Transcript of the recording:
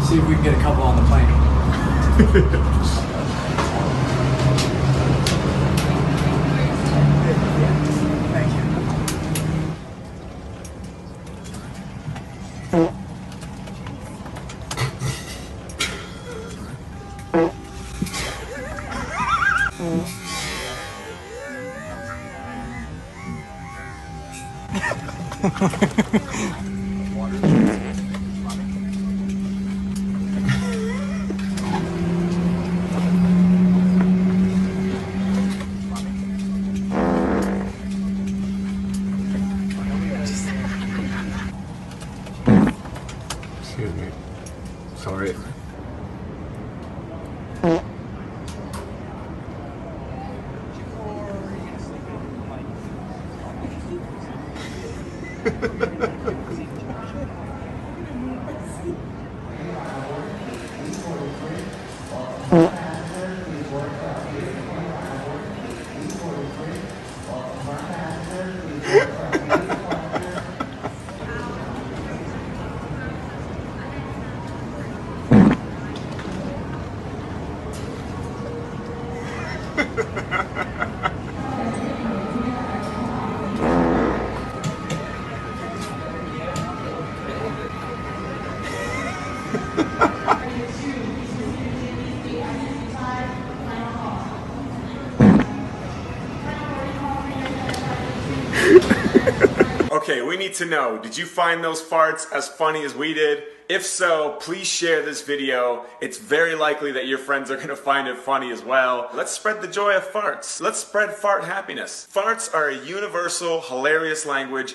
See if we can get a couple on the plane. Thank Excuse me. Sorry. Okay, we need to know, did you find those farts as funny as we did? If so, please share this video. It's very likely that your friends are gonna find it funny as well. Let's spread the joy of farts. Let's spread fart happiness. Farts are a universal, hilarious language.